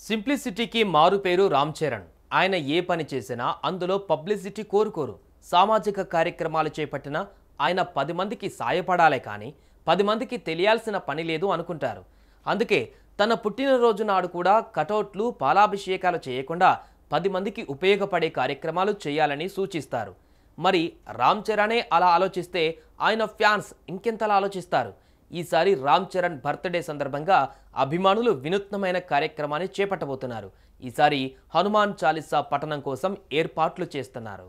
సింప్లిసిటీకి మారు పేరు రామ్ చరణ్. ఆయన ఏ పని చేసినా అందులో పబ్లిసిటీ కోరుకోరు. సామాజిక కార్యక్రమాలు చేపట్టినా ఆయన 10 మందికి సాయపడాలే కానీ 10 మందికి తెలియాల్సిన పని లేదు అనుకుంటారు. అందుకే తన పుట్టినరోజు నాడు కూడా కటౌట్లు, పాలాభిషేకాలు చేయకుండా 10 మందికి ఉపయోగపడే కార్యక్రమాలు చేయాలని సూచిస్తారు. మరి రామ్ చరణే అలా ఆలోచిస్తే ఆయన ఫ్యాన్స్ ఇంకెంతలా ఆలోచిస్తారు? ఈసారి రామ్ చరణ్ బర్త్డే సందర్భంగా అభిమానులు వినూత్నమైన కార్యక్రమాన్ని చేపట్టబోతున్నారు. ఈసారి హనుమాన్ చాలీసా పఠనం కోసం ఏర్పాట్లు చేస్తున్నారు.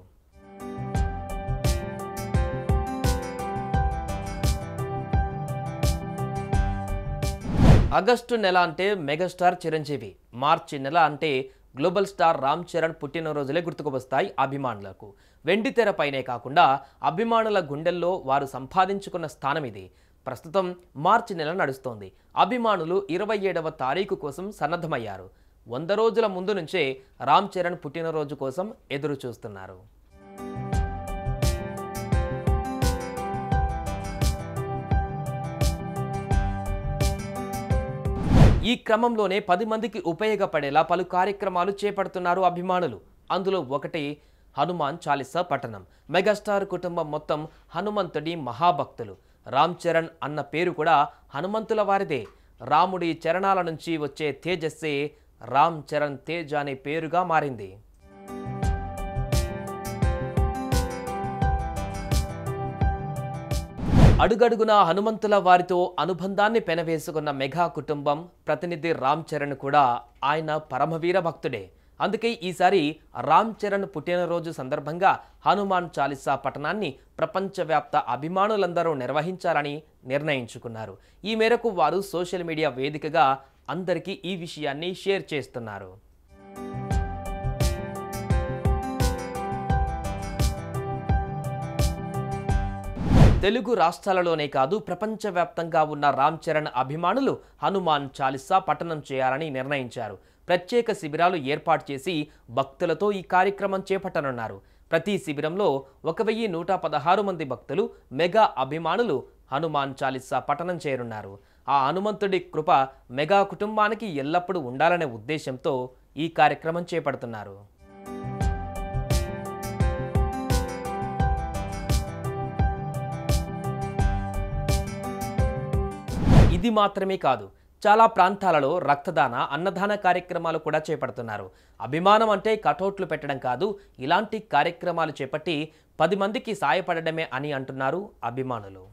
ఆగస్టు నెల అంటే మెగాస్టార్ చిరంజీవి, మార్చి నెల అంటే గ్లోబల్ స్టార్ రామ్ చరణ్ పుట్టినరోజులే గుర్తుకు వస్తాయి అభిమానులకు. వెండి తెరపైనే కాకుండా అభిమానుల గుండెల్లో వారు సంపాదించుకున్న స్థానం ఇది. ప్రస్తుతం మార్చి నెల నడుస్తోంది. అభిమానులు 27వ తారీఖు కోసం సన్నద్ధమయ్యారు. 100 రోజుల ముందు నుంచే రామ్ చరణ్ పుట్టినరోజు కోసం ఎదురు చూస్తున్నారు. ఈ క్రమంలోనే 10 మందికి ఉపయోగపడేలా పలు కార్యక్రమాలు చేపడుతున్నారు అభిమానులు. అందులో ఒకటి హనుమాన్ చాలీసా పఠనం. మెగాస్టార్ కుటుంబం మొత్తం హనుమంతుడి మహాభక్తులు. రామ్ చరణ్ అన్న పేరు కూడా హనుమంతుల వారిదే. రాముడి చరణాల నుంచి వచ్చే తేజస్సే రామ్ చరణ్ తేజ్ అనే పేరుగా మారింది. అడుగడుగునా హనుమంతుల వారితో అనుబంధాన్ని పెనవేసుకున్న మెగా కుటుంబం ప్రతినిధి రామ్ చరణ్ కూడా ఆయన పరమవీర భక్తుడే. అందుకే ఈసారి రామ్ చరణ్ పుట్టినరోజు సందర్భంగా హనుమాన్ చాలీసా పఠనాన్ని ప్రపంచవ్యాప్త అభిమానులందరూ నిర్వహించాలని నిర్ణయించుకున్నారు. ఈ మేరకు వారు సోషల్ మీడియా వేదికగా అందరికీ ఈ విషయాన్ని షేర్ చేస్తున్నారు. తెలుగు రాష్ట్రాలలోనే కాదు ప్రపంచవ్యాప్తంగా ఉన్న రామ్ చరణ్ అభిమానులు హనుమాన్ చాలీసా పఠనం చేయాలని నిర్ణయించారు. ప్రత్యేక శిబిరాలు ఏర్పాటు చేసి భక్తులతో ఈ కార్యక్రమం చేపట్టనున్నారు. ప్రతి శిబిరంలో 1116 మంది భక్తులు, మెగా అభిమానులు హనుమాన్ చాలీసా పఠనం చేయనున్నారు. ఆ హనుమంతుడి కృప మెగా కుటుంబానికి ఎల్లప్పుడూ ఉండాలనే ఉద్దేశంతో ఈ కార్యక్రమం చేపడుతున్నారు. ఇది మాత్రమే కాదు, చాలా ప్రాంతాలలో రక్తదాన, అన్నదాన కార్యక్రమాలు కూడా చేపడుతున్నారు. అభిమానం అంటే కటౌట్లు పెట్టడం కాదు, ఇలాంటి కార్యక్రమాలు చేపట్టి 10 మందికి సాయపడడమే అని అంటున్నారు అభిమానులు.